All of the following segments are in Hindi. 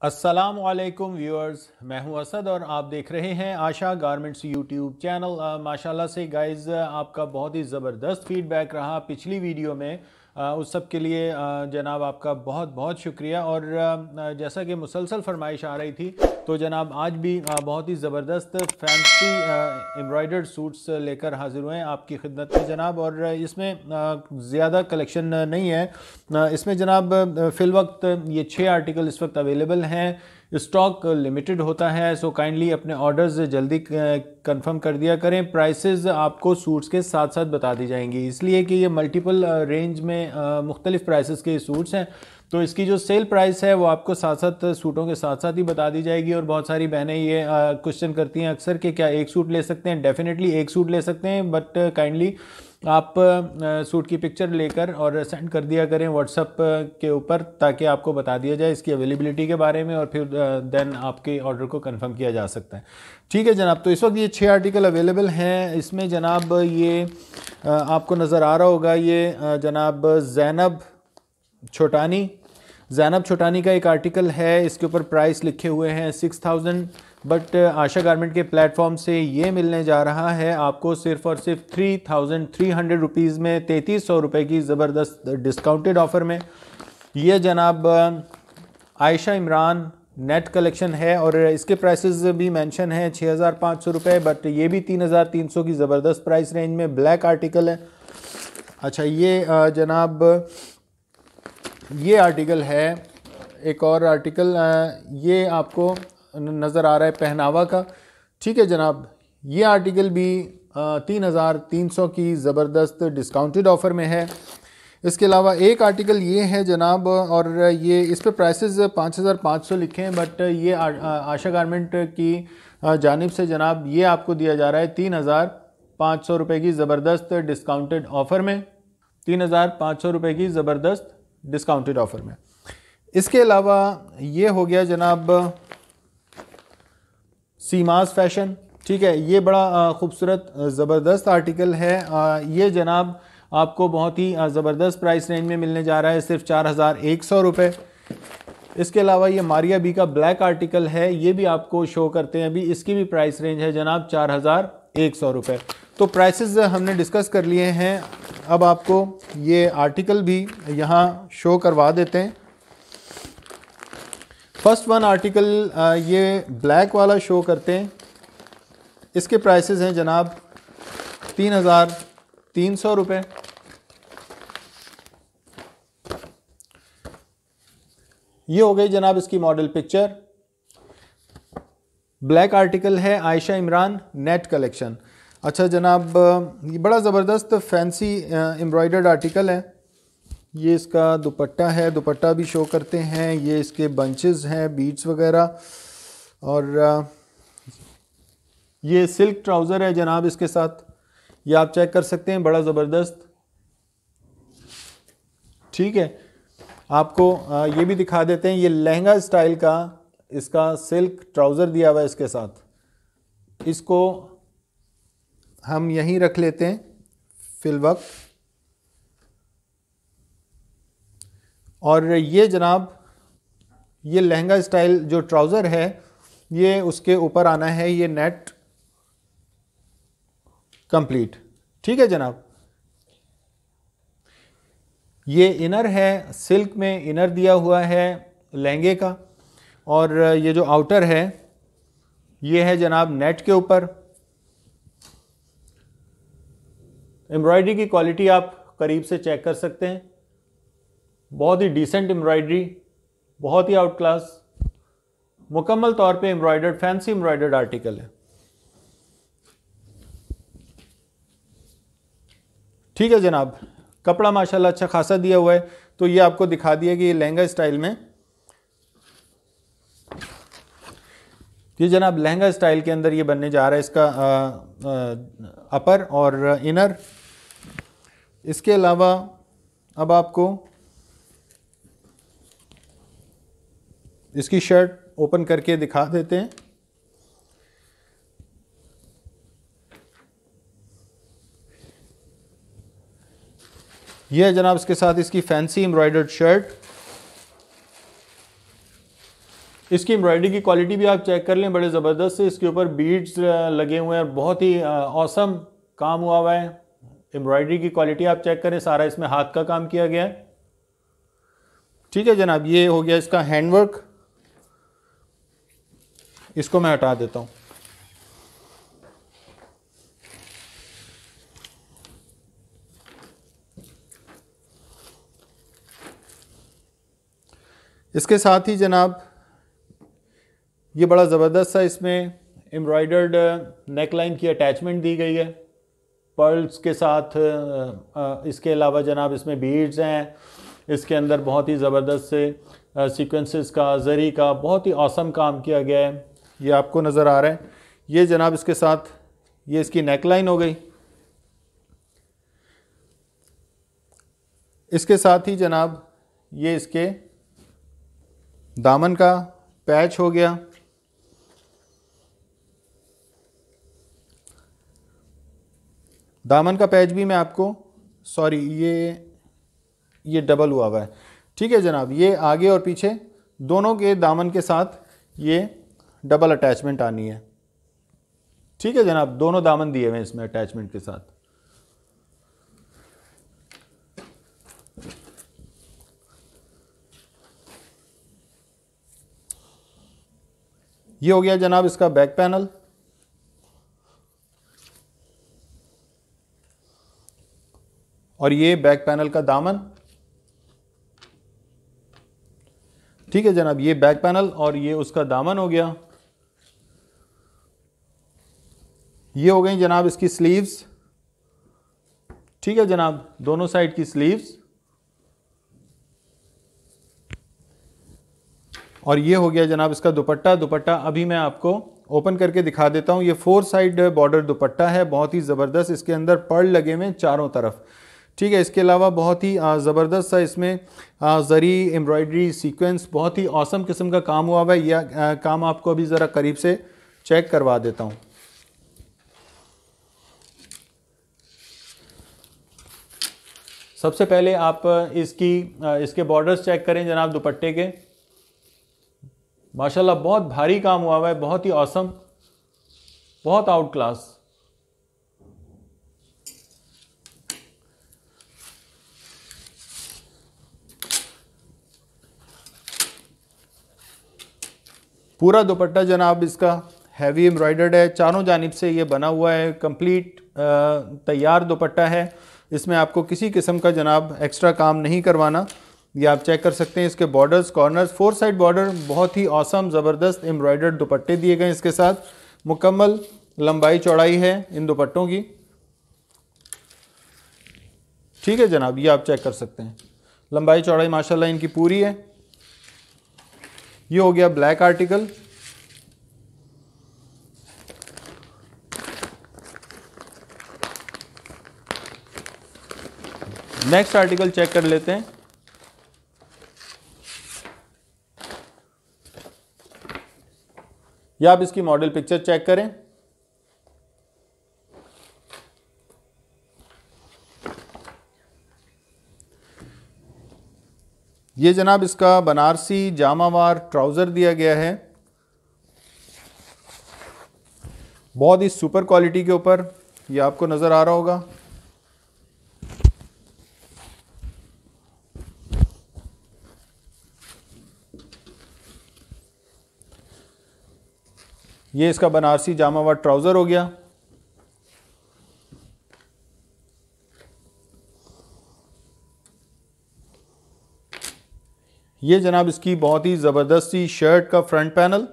अस्सलाम वालेकुम व्यूअर्स, मैं हूं असद और आप देख रहे हैं आशा गारमेंट्स यूट्यूब चैनल। माशाल्लाह से गाइस आपका बहुत ही ज़बरदस्त फीडबैक रहा पिछली वीडियो में। उस सब के लिए जनाब आपका बहुत बहुत शुक्रिया। और जैसा कि मुसलसल फरमाइश आ रही थी तो जनाब आज भी बहुत ही ज़बरदस्त फैंसी एम्ब्रॉयडर्ड सूट्स लेकर हाजिर हुए हैं आपकी खिदमत में जनाब। और इसमें ज़्यादा कलेक्शन नहीं है, इसमें जनाब फ़िल वक्त ये 6 आर्टिकल इस वक्त अवेलेबल हैं। स्टॉक लिमिटेड होता है, सो काइंडली अपने ऑर्डर्स जल्दी कंफर्म कर दिया करें। प्राइसेस आपको सूट्स के साथ साथ बता दी जाएंगी, इसलिए कि ये मल्टीपल रेंज में मुख्तलिफ प्राइसेस के सूट्स हैं। तो इसकी जो सेल प्राइस है वो आपको साथ साथ सूटों के साथ साथ ही बता दी जाएगी। और बहुत सारी बहनें ये क्वेश्चन करती हैं अक्सर कि क्या एक सूट ले सकते हैं। डेफिनेटली एक सूट ले सकते हैं, बट काइंडली आप सूट की पिक्चर लेकर और सेंड कर दिया करें व्हाट्सएप के ऊपर, ताकि आपको बता दिया जाए इसकी अवेलेबिलिटी के बारे में और फिर देन आपके ऑर्डर को कंफर्म किया जा सकता है। ठीक है जनाब, तो इस वक्त ये 6 आर्टिकल अवेलेबल हैं। इसमें जनाब ये आपको नज़र आ रहा होगा, ये जनाब ज़ैनब छोटानी का एक आर्टिकल है। इसके ऊपर प्राइस लिखे हुए हैं 6000, बट आशा गारमेंट के प्लेटफॉर्म से ये मिलने जा रहा है आपको सिर्फ और सिर्फ 3300 रुपीज़ में, 3300 रुपये की ज़बरदस्त डिस्काउंटेड ऑफ़र में। ये जनाब आयशा इमरान नेट कलेक्शन है और इसके प्राइसेस भी मेंशन हैं 6500 रुपये, बट ये भी 3300 की ज़बरदस्त प्राइस रेंज में ब्लैक आर्टिकल है। अच्छा, ये जनाब ये आर्टिकल है, एक और आर्टिकल ये आपको नज़र आ रहा है पहनावा का। ठीक है जनाब, ये आर्टिकल भी 3300 की ज़बरदस्त डिस्काउंटेड ऑफ़र में है। इसके अलावा एक आर्टिकल ये है जनाब, और ये इस पे प्राइसेस 5500 लिखे हैं, बट ये आशा गारमेंट की जानिब से जनाब ये आपको दिया जा रहा है 3500 रुपये की ज़बरदस्त डिस्काउंटेड ऑफ़र में, 3500 रुपये की ज़बरदस्त डिस्काउंटेड ऑफ़र में। इसके अलावा ये हो गया जनाब सीमास फैशन। ठीक है, ये बड़ा खूबसूरत ज़बरदस्त आर्टिकल है। ये जनाब आपको बहुत ही ज़बरदस्त प्राइस रेंज में मिलने जा रहा है, सिर्फ 4100 रुपये। इसके अलावा ये मारिया बी का ब्लैक आर्टिकल है, ये भी आपको शो करते हैं अभी। इसकी भी प्राइस रेंज है जनाब 4100 रुपये। तो प्राइसेस हमने डिस्कस कर लिए हैं। अब आपको ये आर्टिकल भी यहाँ शो करवा देते हैं। फर्स्ट वन आर्टिकल ये ब्लैक वाला शो करते हैं। इसके प्राइसेस हैं जनाब 3300 रुपये। ये हो गई जनाब इसकी मॉडल पिक्चर। ब्लैक आर्टिकल है आयशा इमरान नेट कलेक्शन। अच्छा जनाब, ये बड़ा ज़बरदस्त फैंसी एम्ब्रॉयडर्ड आर्टिकल है। ये इसका दुपट्टा है, दुपट्टा भी शो करते हैं। ये इसके बंचेस हैं, बीड्स वगैरह, और ये सिल्क ट्राउज़र है जनाब इसके साथ, ये आप चेक कर सकते हैं, बड़ा ज़बरदस्त। ठीक है, आपको ये भी दिखा देते हैं, ये लहंगा स्टाइल का इसका सिल्क ट्राउज़र दिया हुआ है इसके साथ। इसको हम यहीं रख लेते हैं फिल वक्त। और ये जनाब ये लहंगा स्टाइल जो ट्राउज़र है ये उसके ऊपर आना है, ये नेट कंप्लीट। ठीक है जनाब, ये इनर है, सिल्क में इनर दिया हुआ है लहंगे का, और ये जो आउटर है ये है जनाब नेट के ऊपर। एम्ब्रॉयडरी की क्वालिटी आप करीब से चेक कर सकते हैं, बहुत ही डिसेंट एम्ब्रॉयडरी, बहुत ही आउट क्लास, मुकम्मल तौर पे एम्ब्रॉयडर्ड फैंसी एम्ब्रॉयडर्ड आर्टिकल है। ठीक है जनाब, कपड़ा माशाल्लाह अच्छा खासा दिया हुआ है। तो ये आपको दिखा दिया कि ये लहंगा स्टाइल में, ये जनाब लहंगा स्टाइल के अंदर ये बनने जा रहा है इसका अपर और इनर। इसके अलावा अब आपको इसकी शर्ट ओपन करके दिखा देते हैं। यह है जनाब इसके साथ इसकी फैंसी एम्ब्रॉयडर्ड शर्ट। इसकी एम्ब्रॉयडरी की क्वालिटी भी आप चेक कर लें, बड़े ज़बरदस्त से इसके ऊपर बीड्स लगे हुए हैं, बहुत ही औसम काम हुआ हुआ है। एम्ब्रॉयडरी की क्वालिटी आप चेक करें, सारा इसमें हाथ का काम किया गया है। ठीक है जनाब, ये हो गया इसका हैंडवर्क। इसको मैं हटा देता हूँ। इसके साथ ही जनाब ये बड़ा ज़बरदस्त सा इसमें एम्ब्रॉयडर्ड नेकलाइन की अटैचमेंट दी गई है पर्ल्स के साथ। इसके अलावा जनाब इसमें बीड्स हैं, इसके अंदर बहुत ही ज़बरदस्त से सीक्वेंसेस का, जरी का बहुत ही औसम काम किया गया है। ये आपको नज़र आ रहा है। ये जनाब इसके साथ ये इसकी नेकलाइन हो गई। इसके साथ ही जनाब ये इसके दामन का पैच हो गया। दामन का पैच भी मैं आपको, सॉरी ये डबल हुआ है। ठीक है जनाब, ये आगे और पीछे दोनों के दामन के साथ ये डबल अटैचमेंट आनी है। ठीक है जनाब, दोनों दामन दिए हुए हैं इसमें अटैचमेंट के साथ। ये हो गया जनाब इसका बैक पैनल। और ये बैक पैनल का दामन। ठीक है जनाब, ये बैक पैनल और ये उसका दामन हो गया। ये हो गई जनाब इसकी स्लीव्स। ठीक है जनाब, दोनों साइड की स्लीव्स। और ये हो गया जनाब इसका दुपट्टा। दुपट्टा अभी मैं आपको ओपन करके दिखा देता हूँ। ये 4 साइड बॉर्डर दुपट्टा है, बहुत ही ज़बरदस्त। इसके अंदर पर्ल लगे हुए चारों तरफ। ठीक है, इसके अलावा बहुत ही ज़बरदस्त सा इसमें जरी एम्ब्रॉयडरी सीक्वेंस, बहुत ही औसम किस्म का काम हुआ हुआ है। यह काम आपको अभी ज़रा करीब से चेक करवा देता हूँ। सबसे पहले आप इसके बॉर्डर्स चेक करें जनाब दुपट्टे के। माशाल्लाह बहुत भारी काम हुआ हुआ है, बहुत ही औसम, बहुत आउट क्लास। पूरा दुपट्टा जनाब इसका हैवी एम्ब्रॉयडर्ड है, चारों जानिब से ये बना हुआ है। कंप्लीट तैयार दुपट्टा है, इसमें आपको किसी किस्म का जनाब एक्स्ट्रा काम नहीं करवाना। ये आप चेक कर सकते हैं। इसके बॉर्डर्स, कॉर्नर्स, 4 साइड बॉर्डर, बहुत ही औसम ज़बरदस्त एम्ब्रॉयडर्ड दुपट्टे दिए गए। इसके साथ मुकम्मल लंबाई चौड़ाई है इन दुपट्टों की। ठीक है जनाब, ये आप चेक कर सकते हैं। लंबाई चौड़ाई माशाल्लाह इनकी पूरी है। ये हो गया black article. Next article check कर लेते हैं। या आप इसकी मॉडल पिक्चर चेक करें। ये जनाब इसका बनारसी जामावार ट्राउज़र दिया गया है, बहुत ही सुपर क्वालिटी के ऊपर। ये आपको नज़र आ रहा होगा। ये इसका बनारसी जामावार ट्राउज़र हो गया। ये जनाब इसकी बहुत ही ज़बरदस्त सी शर्ट का फ्रंट पैनल।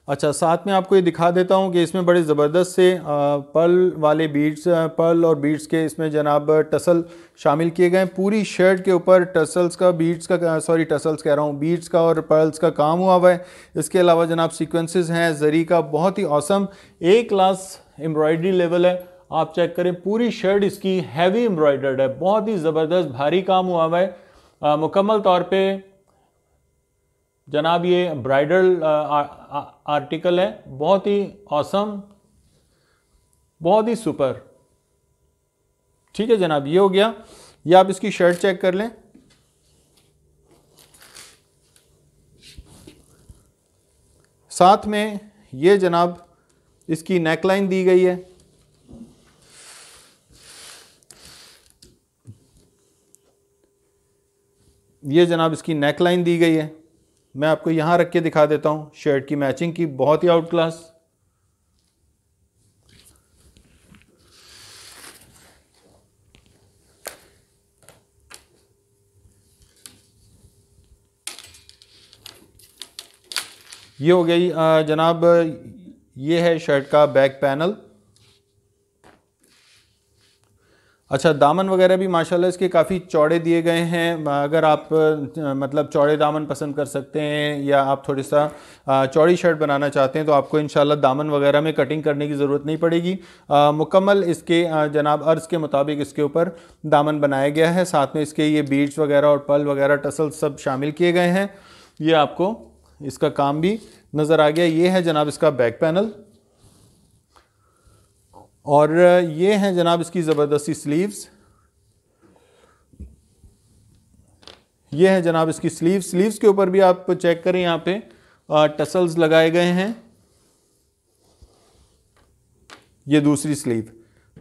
अच्छा, साथ में आपको ये दिखा देता हूँ कि इसमें बड़े ज़बरदस्त से पर्ल वाले बीड्स, पर्ल और बीड्स के इसमें जनाब टसल शामिल किए गए हैं। पूरी शर्ट के ऊपर टसल्स का, बीड्स का, सॉरी टसल्स कह रहा हूँ, बीड्स का और पर्ल्स का काम हुआ हुआ है। इसके अलावा जनाब सीक्वेंसेस हैं जरी का, बहुत ही औसम ए क्लास एम्ब्रॉयडरी लेवल है। आप चेक करें, पूरी शर्ट इसकी हैवी एम्ब्रॉयडर्ड है, बहुत ही ज़बरदस्त भारी काम हुआ हुआ है। मुकम्मल तौर पर जनाब ये ब्राइडल आर्टिकल है, बहुत ही औसम, बहुत ही सुपर। ठीक है जनाब, ये हो गया। ये आप इसकी शर्ट चेक कर लें। साथ में ये जनाब इसकी नेकलाइन दी गई है। ये जनाब इसकी नेकलाइन दी गई है। मैं आपको यहाँ रख के दिखा देता हूँ शर्ट की मैचिंग की, बहुत ही आउट क्लास। ये हो गई जनाब, ये है शर्ट का बैक पैनल। अच्छा, दामन वगैरह भी माशाल्लाह इसके काफ़ी चौड़े दिए गए हैं। अगर आप मतलब चौड़े दामन पसंद कर सकते हैं या आप थोड़ी सा चौड़ी शर्ट बनाना चाहते हैं तो आपको इंशाल्लाह दामन वगैरह में कटिंग करने की ज़रूरत नहीं पड़ेगी। मुकम्मल इसके जनाब अर्ज़ के मुताबिक इसके ऊपर दामन बनाया गया है। साथ में इसके ये बीड्स वगैरह और पल वगैरह टसल सब शामिल किए गए हैं। ये आपको इसका काम भी नज़र आ गया। ये है जनाब इसका बैक पैनल और ये हैं जनाब इसकी ज़बरदस्ती स्लीव्स। ये है जनाब इसकी स्लीव्स। स्लीव्स के ऊपर भी आप चेक करें, यहाँ पे टसल्स लगाए गए हैं। ये दूसरी स्लीव,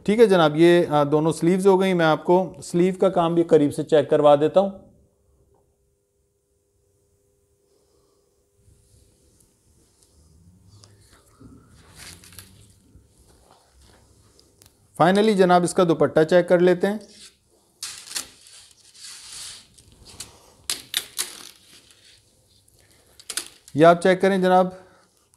ठीक है जनाब, ये दोनों स्लीव्स हो गई। मैं आपको स्लीव का काम भी करीब से चेक करवा देता हूँ। फाइनली जनाब इसका दुपट्टा चेक कर लेते हैं। ये आप चेक करें जनाब,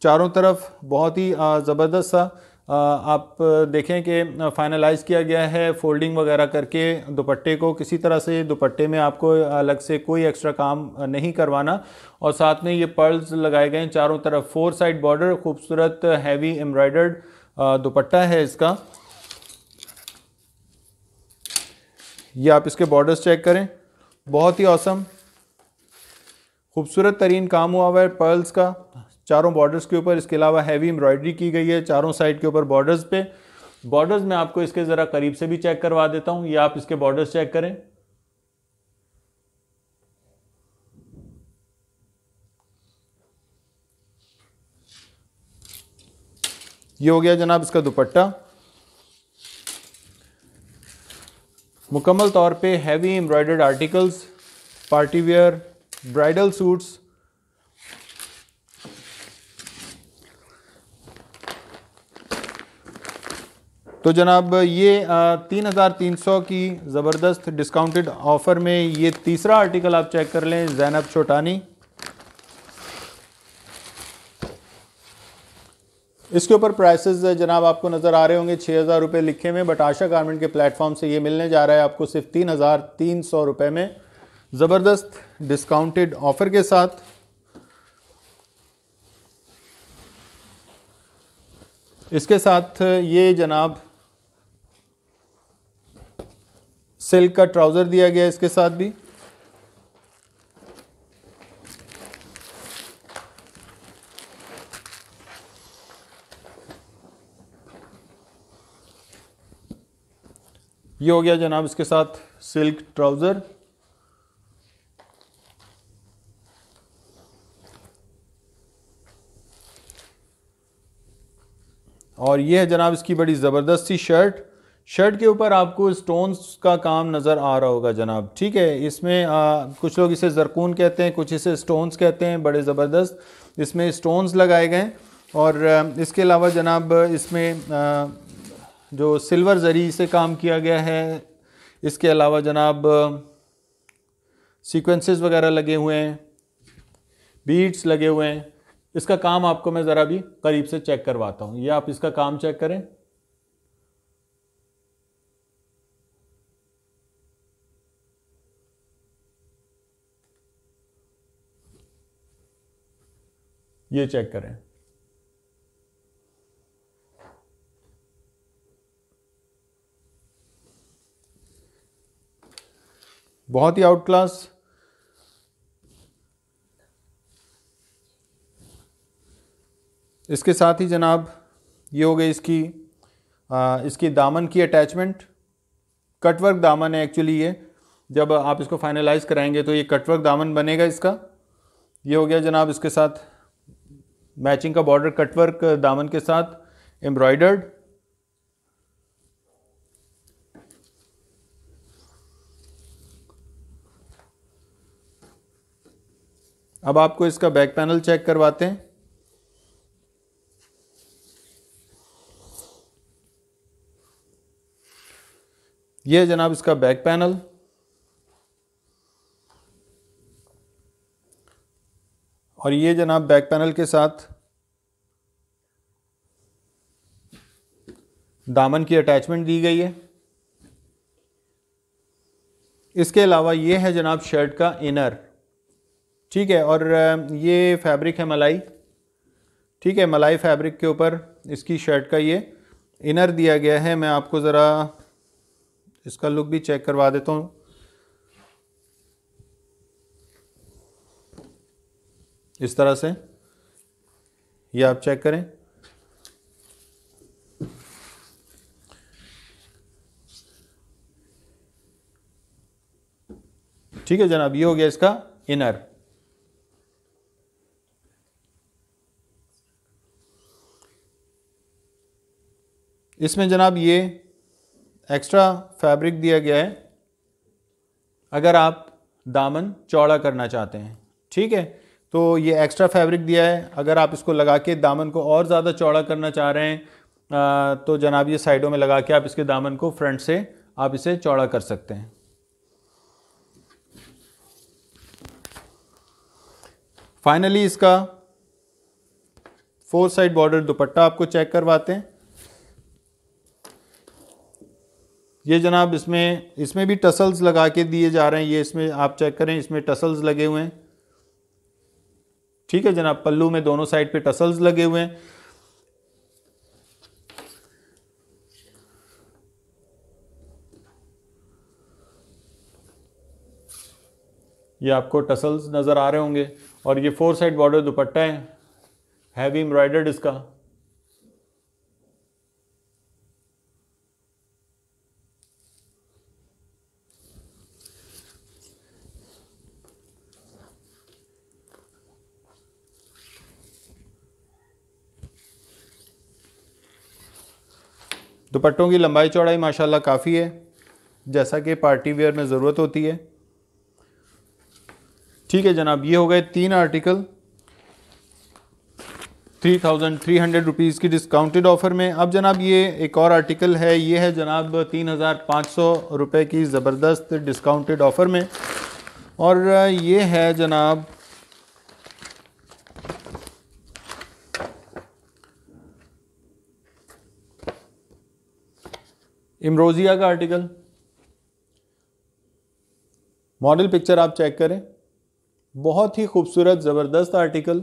चारों तरफ बहुत ही ज़बरदस्त सा आप देखें कि फाइनलाइज किया गया है फोल्डिंग वगैरह करके दुपट्टे को। किसी तरह से दुपट्टे में आपको अलग से कोई एक्स्ट्रा काम नहीं करवाना। और साथ में ये पर्ल्स लगाए गए हैं चारों तरफ। 4 साइड बॉर्डर, खूबसूरत हैवी एम्ब्रॉयडर्ड दुपट्टा है इसका। ये आप इसके बॉर्डर्स चेक करें, बहुत ही औसम खूबसूरत तरीन काम हुआ है पर्ल्स का चारों बॉर्डर्स के ऊपर। इसके अलावा हैवी एम्ब्रॉयडरी की गई है चारों साइड के ऊपर बॉर्डर्स पे। बॉर्डर्स में आपको इसके ज़रा करीब से भी चेक करवा देता हूँ। ये आप इसके बॉर्डर्स चेक करें। ये हो गया जनाब इसका दुपट्टा। मुकम्मल तौर पे heavy embroidered articles, party wear, bridal suits. तो जनाब ये 3300 की ज़बरदस्त डिस्काउंटेड ऑफ़र में ये तीसरा आर्टिकल आप चेक कर लें, ज़ैनब छोटानी। इसके ऊपर प्राइसेस जनाब आपको नज़र आ रहे होंगे 6000 रुपये लिखे हुए, बट आशा गारमेंट के प्लेटफॉर्म से ये मिलने जा रहा है आपको सिर्फ 3300 रुपये में, ज़बरदस्त डिस्काउंटेड ऑफ़र के साथ। इसके साथ ये जनाब सिल्क का ट्राउज़र दिया गया इसके साथ भी। ये हो गया जनाब इसके साथ सिल्क ट्राउज़र। और ये है जनाब इसकी बड़ी ज़बरदस्त सी शर्ट। शर्ट के ऊपर आपको स्टोन्स का काम नज़र आ रहा होगा जनाब, ठीक है। इसमें कुछ लोग इसे ज़रकून कहते हैं, कुछ इसे स्टोन्स कहते हैं। बड़े ज़बरदस्त इसमें स्टोन्स लगाए गए। और इसके अलावा जनाब इसमें जो सिल्वर ज़री से काम किया गया है। इसके अलावा जनाब सीक्वेंसेस वगैरह लगे हुए हैं, बीड्स लगे हुए हैं। इसका काम आपको मैं ज़रा भी करीब से चेक करवाता हूँ। ये आप इसका काम चेक करें। ये चेक करें, बहुत ही आउट क्लास। इसके साथ ही जनाब ये हो गई इसकी दामन की अटैचमेंट। कटवर्क दामन है एक्चुअली ये। जब आप इसको फाइनलाइज कराएंगे तो ये कटवर्क दामन बनेगा इसका। ये हो गया जनाब इसके साथ मैचिंग का बॉर्डर कटवर्क दामन के साथ एम्ब्रॉयडर्ड। अब आपको इसका बैक पैनल चेक करवाते हैं। यह है जनाब इसका बैक पैनल। और ये जनाब बैक पैनल के साथ दामन की अटैचमेंट दी गई है। इसके अलावा ये है जनाब शर्ट का इनर, ठीक है। और ये फैब्रिक है मलाई, ठीक है। मलाई फैब्रिक के ऊपर इसकी शर्ट का ये इनर दिया गया है। मैं आपको ज़रा इसका लुक भी चेक करवा देता हूँ। इस तरह से ये आप चेक करें। ठीक है जनाब, ये हो गया इसका इनर। इसमें जनाब ये एक्स्ट्रा फैब्रिक दिया गया है अगर आप दामन चौड़ा करना चाहते हैं, ठीक है। तो ये एक्स्ट्रा फैब्रिक दिया है। अगर आप इसको लगा के दामन को और ज़्यादा चौड़ा करना चाह रहे हैं तो जनाब ये साइडों में लगा के आप इसके दामन को फ्रंट से आप इसे चौड़ा कर सकते हैं। फाइनली इसका 4 साइड बॉर्डर दुपट्टा आपको चेक करवाते हैं। ये जनाब इसमें भी टसल्स लगा के दिए जा रहे हैं। ये इसमें आप चेक करें, इसमें टसल्स लगे हुए हैं, ठीक है जनाब। पल्लू में दोनों साइड पे टसल्स लगे हुए हैं। ये आपको टसल्स नज़र आ रहे होंगे। और ये 4 साइड बॉर्डर दुपट्टा है, हैवी एम्ब्रॉयडर्ड इसका। दुपट्टों की लंबाई चौड़ाई माशाल्लाह काफ़ी है, जैसा कि पार्टी वेयर में ज़रूरत होती है, ठीक है जनाब। ये हो गए 3 आर्टिकल 3300 रुपीज़ की डिस्काउंटेड ऑफ़र में। अब जनाब ये एक और आर्टिकल है, ये है जनाब 3500 रुपये की ज़बरदस्त डिस्काउंटेड ऑफ़र में। और ये है जनाब इमरोज़िया का आर्टिकल। मॉडल पिक्चर आप चेक करें, बहुत ही खूबसूरत ज़बरदस्त आर्टिकल।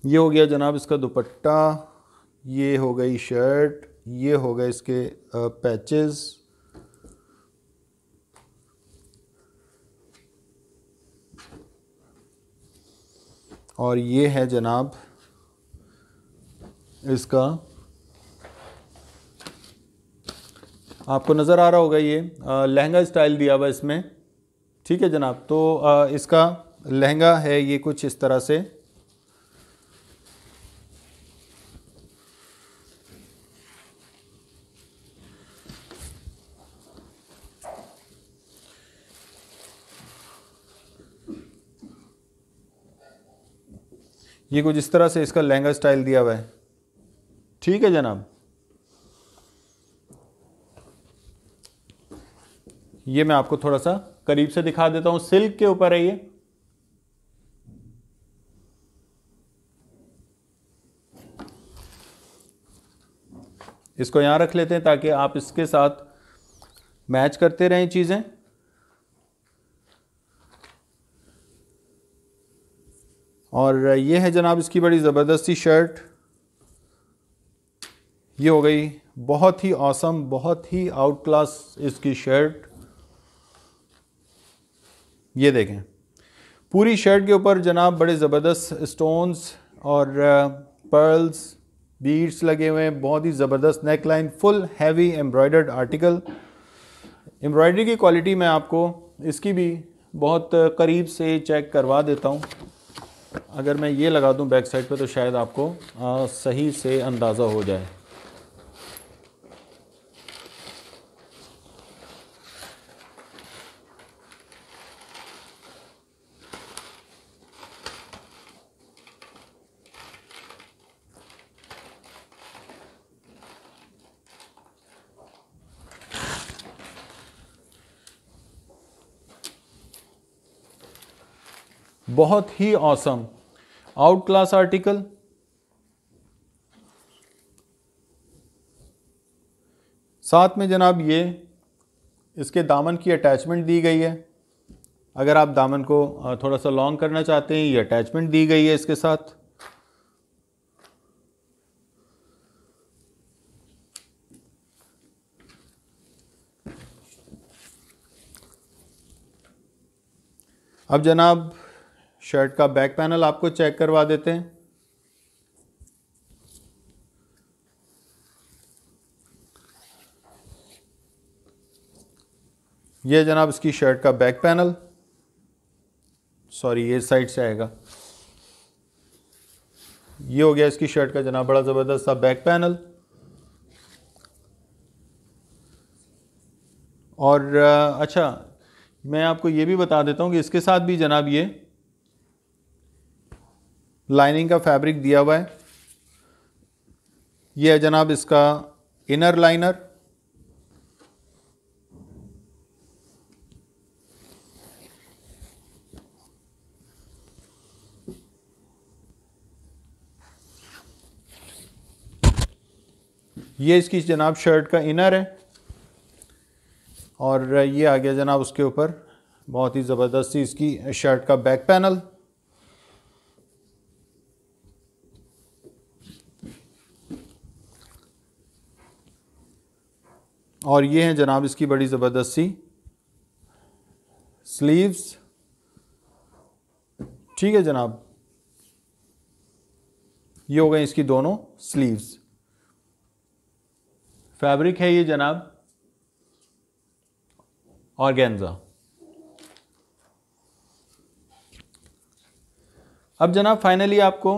ये हो गया जनाब इसका दुपट्टा, ये हो गई शर्ट, ये हो गए इसके पैचेस। और ये है जनाब इसका, आपको नज़र आ रहा होगा ये लहंगा स्टाइल दिया हुआ इसमें, ठीक है जनाब। तो इसका लहंगा है ये कुछ इस तरह से। ये कुछ इस तरह से इसका लहंगा स्टाइल दिया हुआ है, ठीक है जनाब। ये मैं आपको थोड़ा सा करीब से दिखा देता हूं। सिल्क के ऊपर है ये, इसको यहां रख लेते हैं ताकि आप इसके साथ मैच करते रहें चीजें। और ये है जनाब इसकी बड़ी ज़बरदस्ती शर्ट। ये हो गई बहुत ही ऑसम, बहुत ही आउट क्लास इसकी शर्ट। ये देखें, पूरी शर्ट के ऊपर जनाब बड़े ज़बरदस्त स्टोन्स और पर्ल्स बीड्स लगे हुए हैं। बहुत ही ज़बरदस्त neck line, full heavy embroidered article. Embroidery की क्वालिटी मैं आपको इसकी भी बहुत करीब से चेक करवा देता हूँ। अगर मैं ये लगा दूँ बैक साइड पे तो शायद आपको सही से अंदाज़ा हो जाए। बहुत ही ऑसम आउट क्लास आर्टिकल। साथ में जनाब ये इसके दामन की अटैचमेंट दी गई है। अगर आप दामन को थोड़ा सा लॉन्ग करना चाहते हैं, ये अटैचमेंट दी गई है इसके साथ। अब जनाब शर्ट का बैक पैनल आपको चेक करवा देते हैं। ये जनाब इसकी शर्ट का बैक पैनल, सॉरी ये साइड से आएगा। ये हो गया इसकी शर्ट का जनाब बड़ा ज़बरदस्त सा बैक पैनल। और अच्छा, मैं आपको ये भी बता देता हूँ कि इसके साथ भी जनाब ये लाइनिंग का फैब्रिक दिया हुआ है। ये है जनाब इसका इनर लाइनर। ये इसकी जनाब शर्ट का इनर है और ये आ गया जनाब उसके ऊपर बहुत ही ज़बरदस्त सी इसकी शर्ट का बैक पैनल। और ये हैं जनाब इसकी बड़ी ज़बरदस्त सी स्लीव्स। ठीक है जनाब, ये हो गई इसकी दोनों स्लीव्स। फैब्रिक है ये जनाब ऑर्गेन्जा। अब जनाब फाइनली आपको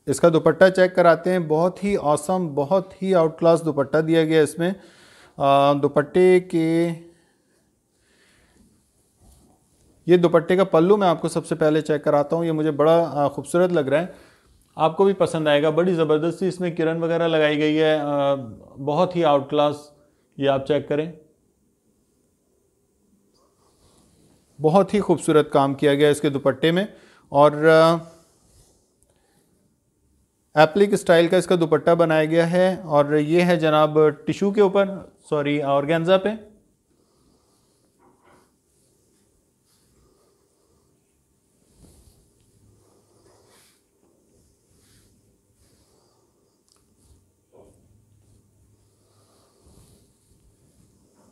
इसका दुपट्टा चेक कराते हैं। बहुत ही ऑसम, बहुत ही आउट क्लास दुपट्टा दिया गया इसमें। दुपट्टे के ये दुपट्टे का पल्लू मैं आपको सबसे पहले चेक कराता हूँ। ये मुझे बड़ा खूबसूरत लग रहा है, आपको भी पसंद आएगा। बड़ी ज़बरदस्ती इसमें किरण वगैरह लगाई गई है, बहुत ही आउट क्लास। ये आप चेक करें, बहुत ही खूबसूरत काम किया गया इसके दुपट्टे में। और एप्लिक स्टाइल का इसका दुपट्टा बनाया गया है और ये है जनाब टिशू के ऊपर, सॉरी ऑर्गेन्जा पे।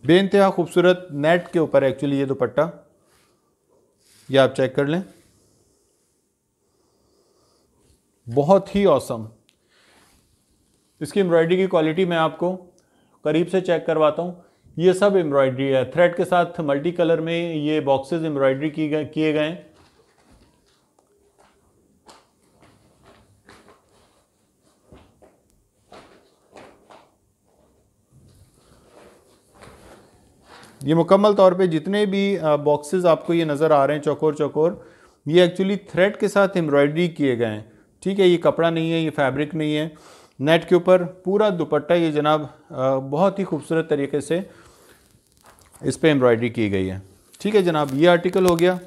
बेइंतहा खूबसूरत नेट के ऊपर एक्चुअली ये दुपट्टा, ये आप चेक कर लें, बहुत ही ऑसम। इसकी एम्ब्रॉयडरी की क्वालिटी मैं आपको करीब से चेक करवाता हूँ। ये सब एम्ब्रॉयडरी है, थ्रेड के साथ मल्टी कलर में ये बॉक्सेस एम्ब्रॉयडरी किए गए हैं। ये मुकम्मल तौर पे जितने भी बॉक्सेस आपको ये नज़र आ रहे हैं चौकोर चौकोर, ये एक्चुअली थ्रेड के साथ एम्ब्रॉयडरी किए गए हैं। ठीक है, ये कपड़ा नहीं है, ये फैब्रिक नहीं है। नेट के ऊपर पूरा दुपट्टा ये जनाब बहुत ही खूबसूरत तरीके से इस पर एम्ब्रॉयडरी की गई है। ठीक है जनाब, ये आर्टिकल हो गया।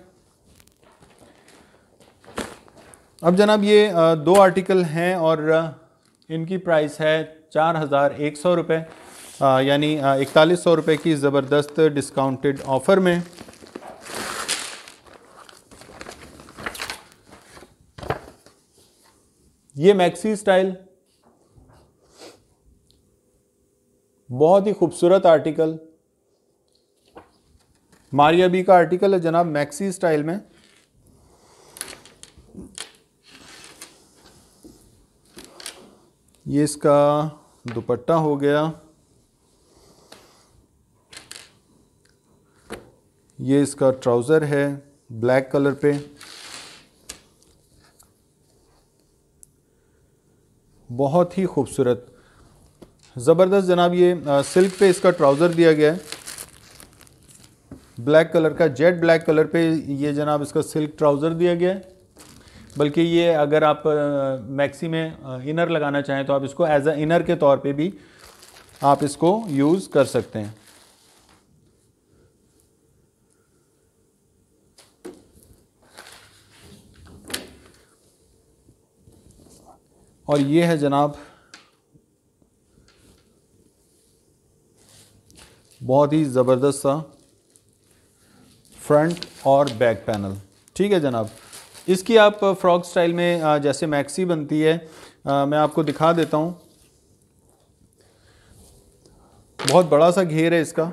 अब जनाब ये दो आर्टिकल हैं और इनकी प्राइस है 4100 रुपये, यानी 4100 रुपये की ज़बरदस्त डिस्काउंटेड ऑफ़र में। ये मैक्सी स्टाइल, बहुत ही खूबसूरत आर्टिकल, मारिया बी का आर्टिकल है जनाब मैक्सी स्टाइल में। ये इसका दुपट्टा हो गया। ये इसका ट्राउज़र है ब्लैक कलर पे, बहुत ही खूबसूरत ज़बरदस्त जनाब। ये सिल्क पे इसका ट्राउज़र दिया गया है, ब्लैक कलर का, जेट ब्लैक कलर पे ये जनाब इसका सिल्क ट्राउज़र दिया गया है। बल्कि ये अगर आप मैक्सी में इनर लगाना चाहें तो आप इसको एज अ इनर के तौर पे भी आप इसको यूज़ कर सकते हैं। और ये है जनाब बहुत ही ज़बरदस्त सा फ्रंट और बैक पैनल। ठीक है जनाब, इसकी आप फ्रॉक स्टाइल में जैसे मैक्सी बनती है मैं आपको दिखा देता हूँ। बहुत बड़ा सा घेर है इसका।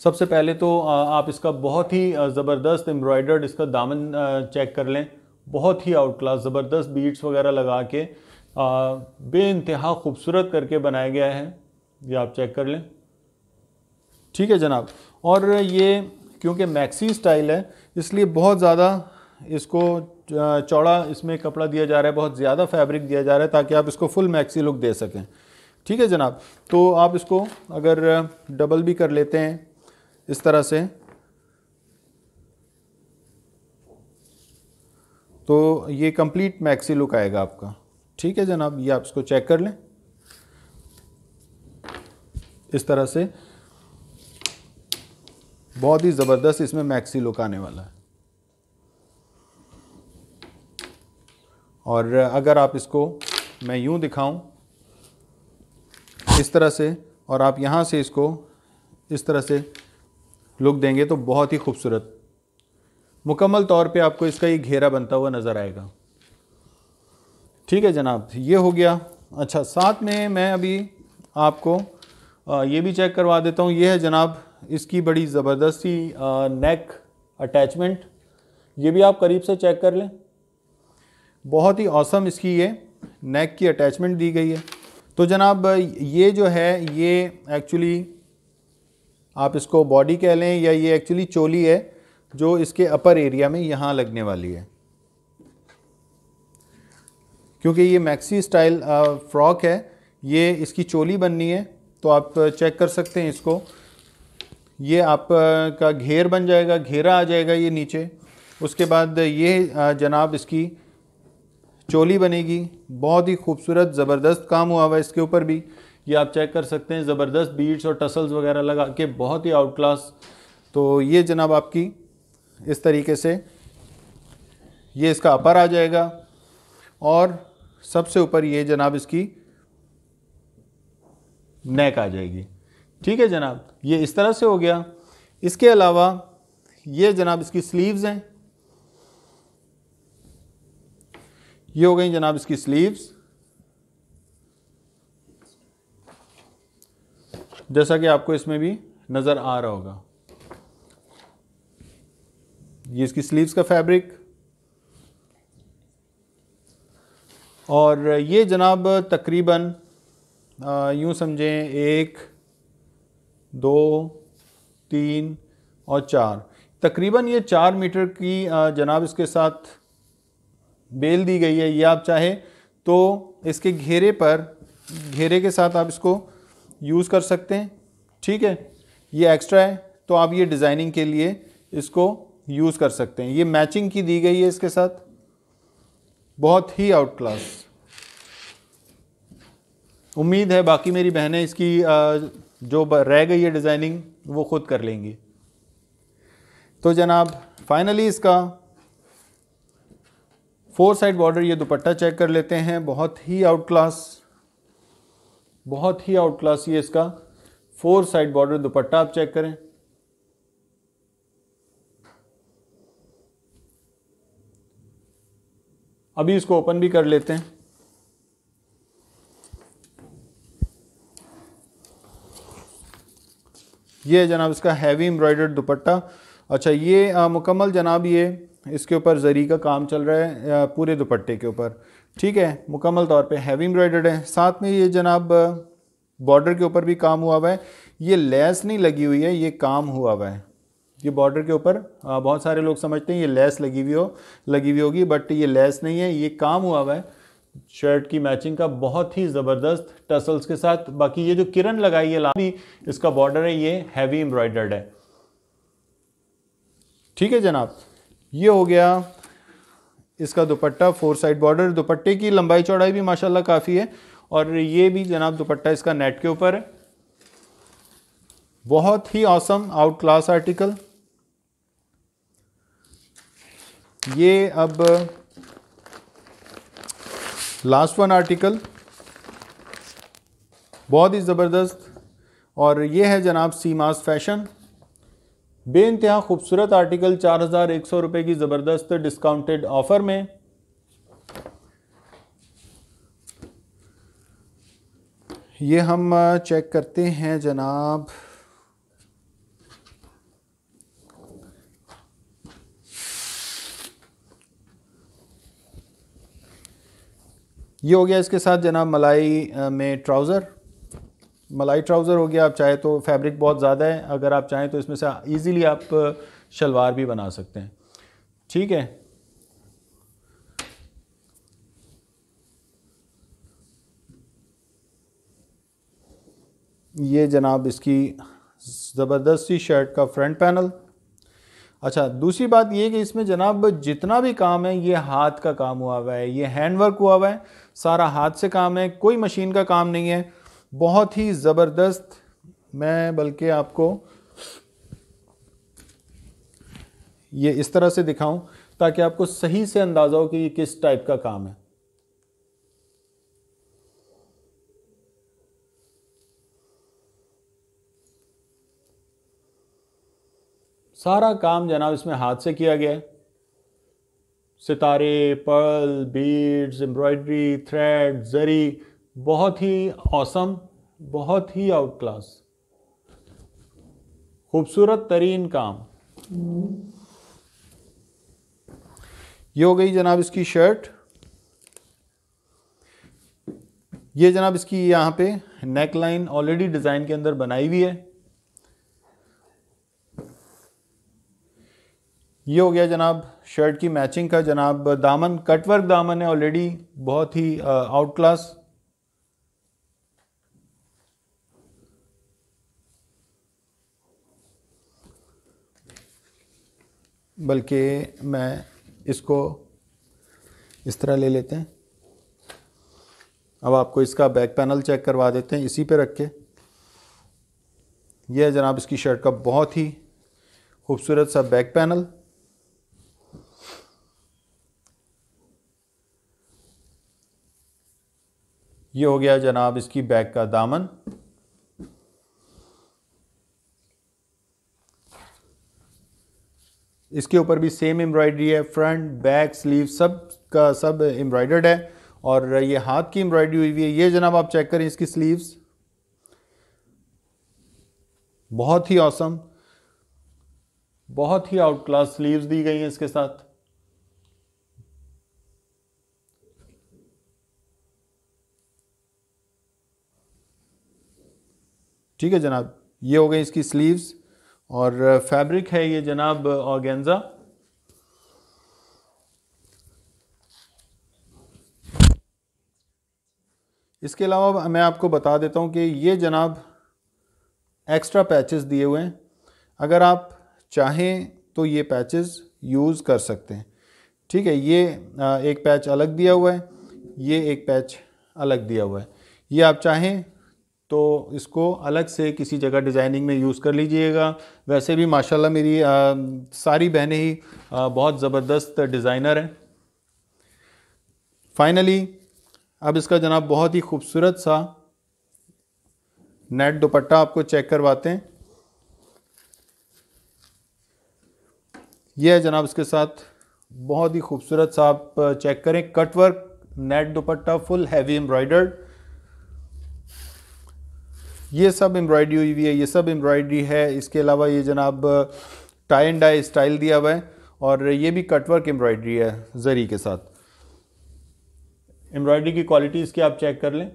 सबसे पहले तो आप इसका बहुत ही ज़बरदस्त एम्ब्रॉयडर्ड इसका दामन चेक कर लें, बहुत ही आउट क्लास ज़बरदस्त बीट्स वगैरह लगा के बेइंतहा खूबसूरत करके बनाया गया है, ये आप चेक कर लें। ठीक है जनाब, और ये क्योंकि मैक्सी स्टाइल है इसलिए बहुत ज़्यादा इसको चौड़ा इसमें कपड़ा दिया जा रहा है, बहुत ज़्यादा फैब्रिक दिया जा रहा है ताकि आप इसको फुल मैक्सी लुक दे सकें। ठीक है जनाब, तो आप इसको अगर डबल भी कर लेते हैं इस तरह से तो ये कंप्लीट मैक्सी लुक आएगा आपका। ठीक है जनाब, ये आप इसको चेक कर लें इस तरह से, बहुत ही ज़बरदस्त इसमें मैक्सी लुक आने वाला है। और अगर आप इसको मैं यूं दिखाऊं इस तरह से और आप यहाँ से इसको इस तरह से लुक देंगे तो बहुत ही खूबसूरत मुकम्मल तौर पे आपको इसका ये घेरा बनता हुआ नज़र आएगा। ठीक है जनाब, ये हो गया। अच्छा, साथ में मैं अभी आपको ये भी चेक करवा देता हूँ। ये है जनाब इसकी बड़ी ज़बरदस्त सी नेक अटैचमेंट, ये भी आप करीब से चेक कर लें। बहुत ही औसम इसकी ये नेक की अटैचमेंट दी गई है। तो जनाब ये जो है ये एक्चुअली आप इसको बॉडी कह लें या ये एक्चुअली चोली है जो इसके अपर एरिया में यहाँ लगने वाली है। क्योंकि ये मैक्सी स्टाइल फ्रॉक है, ये इसकी चोली बननी है तो आप चेक कर सकते हैं इसको। ये आपका घेर बन जाएगा, घेरा आ जाएगा ये नीचे। उसके बाद ये जनाब इसकी चोली बनेगी। बहुत ही खूबसूरत ज़बरदस्त काम हुआ हुआ है इसके ऊपर भी, ये आप चेक कर सकते हैं। ज़बरदस्त बीड्स और टसल्स वगैरह लगा के बहुत ही आउट क्लास। तो ये जनाब आपकी इस तरीके से ये इसका अपर आ जाएगा और सबसे ऊपर ये जनाब इसकी नेक आ जाएगी। ठीक है जनाब, ये इस तरह से हो गया। इसके अलावा ये जनाब इसकी स्लीव्स हैं, ये हो गई जनाब इसकी स्लीव्स, जैसा कि आपको इसमें भी नज़र आ रहा होगा। ये इसकी स्लीव्स का फैब्रिक। और ये जनाब तकरीबन यूँ समझें 1 2 3 और 4, तकरीबन ये 4 मीटर की जनाब इसके साथ बेल दी गई है। ये आप चाहे तो इसके घेरे पर, घेरे के साथ आप इसको यूज़ कर सकते हैं। ठीक है, ये एक्स्ट्रा है तो आप ये डिज़ाइनिंग के लिए इसको यूज़ कर सकते हैं। ये मैचिंग की दी गई है इसके साथ, बहुत ही आउट क्लास। उम्मीद है बाकी मेरी बहनें इसकी जो रह गई है डिज़ाइनिंग वो ख़ुद कर लेंगी। तो जनाब फाइनली इसका 4 साइड बॉर्डर ये दुपट्टा चेक कर लेते हैं। बहुत ही आउट क्लास, बहुत ही आउट क्लास ये इसका 4 साइड बॉर्डर दुपट्टा आप चेक करें। अभी इसको ओपन भी कर लेते हैं। ये है जनाब इसका हैवी एम्ब्रॉयडर्ड दुपट्टा। अच्छा, ये मुकम्मल जनाब ये इसके ऊपर जरी का काम चल रहा है पूरे दुपट्टे के ऊपर। ठीक है, मुकम्मल तौर पे हैवी एम्ब्रॉयडर्ड है। साथ में ये जनाब बॉर्डर के ऊपर भी काम हुआ हुआ है। ये लेस नहीं लगी हुई है, ये काम हुआ हुआ है। ये बॉर्डर के ऊपर बहुत सारे लोग समझते हैं ये लेस लगी हुई होगी, बट ये लेस नहीं है, ये काम हुआ हुआ है शर्ट की मैचिंग का, बहुत ही ज़बरदस्त टसल्स के साथ। बाकी ये जो किरण लगाई है लाभी, इसका बॉर्डर है ये हैवी एम्ब्रॉयडर्ड है। ठीक है जनाब, ये हो गया इसका दुपट्टा, 4 साइड बॉर्डर। दुपट्टे की लंबाई चौड़ाई भी माशाल्लाह काफ़ी है, और ये भी जनाब दुपट्टा इसका नेट के ऊपर है। बहुत ही ऑसम आउट क्लास आर्टिकल। ये अब लास्ट वन आर्टिकल, बहुत ही ज़बरदस्त, और ये है जनाब सीमास फैशन। बेइंतहा खूबसूरत आर्टिकल, 4100 रुपये की ज़बरदस्त डिस्काउंटेड ऑफ़र में। ये हम चेक करते हैं जनाब, ये हो गया इसके साथ जनाब मलाई में ट्राउज़र, मलाई ट्राउज़र हो गया। आप चाहे तो फैब्रिक बहुत ज़्यादा है, अगर आप चाहें तो इसमें से इजीली आप शलवार भी बना सकते हैं। ठीक है, ये जनाब इसकी ज़बरदस्त सी शर्ट का फ्रंट पैनल। अच्छा, दूसरी बात ये कि इसमें जनाब जितना भी काम है ये हाथ का काम हुआ हुआ है, ये हैंड वर्क हुआ हुआ है, सारा हाथ से काम है, कोई मशीन का काम नहीं है। बहुत ही ज़बरदस्त। मैं बल्कि आपको ये इस तरह से दिखाऊं ताकि आपको सही से अंदाज़ा हो कि ये किस टाइप का काम है। सारा काम जनाब इसमें हाथ से किया गया है। सितारे, पर्ल, बीड्स, एम्ब्रॉयडरी, थ्रेड, जरी, बहुत ही ऑसम, बहुत ही आउट क्लास, खूबसूरत तरीन काम। ये हो गई जनाब इसकी शर्ट। ये जनाब इसकी यहाँ पे नेक लाइन ऑलरेडी डिज़ाइन के अंदर बनाई हुई है। ये हो गया जनाब शर्ट की मैचिंग का। जनाब दामन कटवर्क दामन है ऑलरेडी, बहुत ही आउट क्लास। बल्कि मैं इसको इस तरह ले लेते हैं। अब आपको इसका बैक पैनल चेक करवा देते हैं इसी पे रख के। यह है जनाब इसकी शर्ट का बहुत ही खूबसूरत सा बैक पैनल। ये हो गया जनाब इसकी बैक का दामन। इसके ऊपर भी सेम एम्ब्रॉयडरी है, फ्रंट बैक स्लीव सब का सब एम्ब्रॉयडर्ड है, और ये हाथ की एम्ब्रॉयडरी हुई है। ये जनाब आप चेक करें इसकी स्लीव्स, बहुत ही ऑसम, बहुत ही आउट क्लास स्लीव्स दी गई हैं इसके साथ। ठीक है जनाब, ये हो गई इसकी स्लीव्स, और फैब्रिक है ये जनाब ऑर्गेन्जा। इसके अलावा मैं आपको बता देता हूँ कि ये जनाब एक्स्ट्रा पैचेस दिए हुए हैं, अगर आप चाहें तो ये पैचेस यूज़ कर सकते हैं। ठीक है, ये एक पैच अलग दिया हुआ है, ये एक पैच अलग दिया हुआ है। ये आप चाहें तो इसको अलग से किसी जगह डिज़ाइनिंग में यूज़ कर लीजिएगा। वैसे भी माशाल्लाह मेरी सारी बहनें ही बहुत ज़बरदस्त डिज़ाइनर हैं। फाइनली अब इसका जनाब बहुत ही खूबसूरत सा नेट दुपट्टा आपको चेक करवाते हैं। यह है जनाब इसके साथ बहुत ही खूबसूरत सा, आप चेक करें, कटवर्क नेट दुपट्टा, फुल हैवी एम्ब्रॉयडर्ड। ये सब एम्ब्रॉयडरी हुई हुई है, ये सब एम्ब्रॉयडरी है। इसके अलावा ये जनाब टाई एंड डाई स्टाइल दिया हुआ है, और ये भी कटवर्क एम्ब्रॉयडरी है जरी के साथ। एम्ब्रॉयडरी की क्वालिटी इसकी आप चेक कर लें।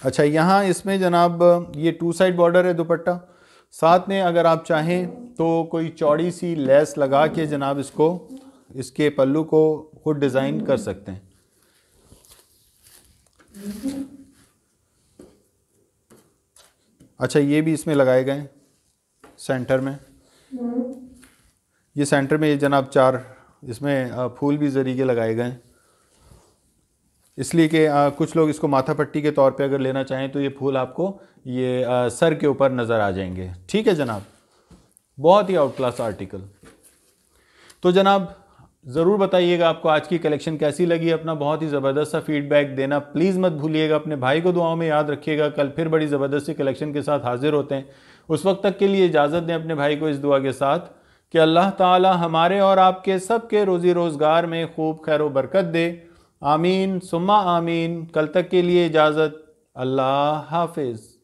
अच्छा, यहाँ इसमें जनाब ये 2 साइड बॉर्डर है दुपट्टा, साथ में अगर आप चाहें तो कोई चौड़ी सी लेस लगा के जनाब इसको, इसके पल्लू को खुद डिज़ाइन कर सकते हैं। अच्छा, ये भी इसमें लगाए गए सेंटर में, ये सेंटर में ये जनाब 4 इसमें फूल भी जरी के लगाए गए हैं, इसलिए कि कुछ लोग इसको माथा पट्टी के तौर पे अगर लेना चाहें तो ये फूल आपको ये सर के ऊपर नज़र आ जाएंगे। ठीक है जनाब, बहुत ही आउट क्लास आर्टिकल। तो जनाब ज़रूर बताइएगा आपको आज की कलेक्शन कैसी लगी, अपना बहुत ही ज़बरदस्त सा फीडबैक देना प्लीज़ मत भूलिएगा। अपने भाई को दुआओं में याद रखिएगा, कल फिर बड़ी ज़बरदस्त सी कलेक्शन के साथ हाजिर होते हैं। उस वक्त तक के लिए इजाज़त दें अपने भाई को इस दुआ के साथ कि अल्लाह ताला हमारे और आपके सबके रोज़ी रोज़गार में खूब खैर व बरकत दे। आमीन सुम्मा आमीन। कल तक के लिए इजाज़त, अल्लाह हाफिज़।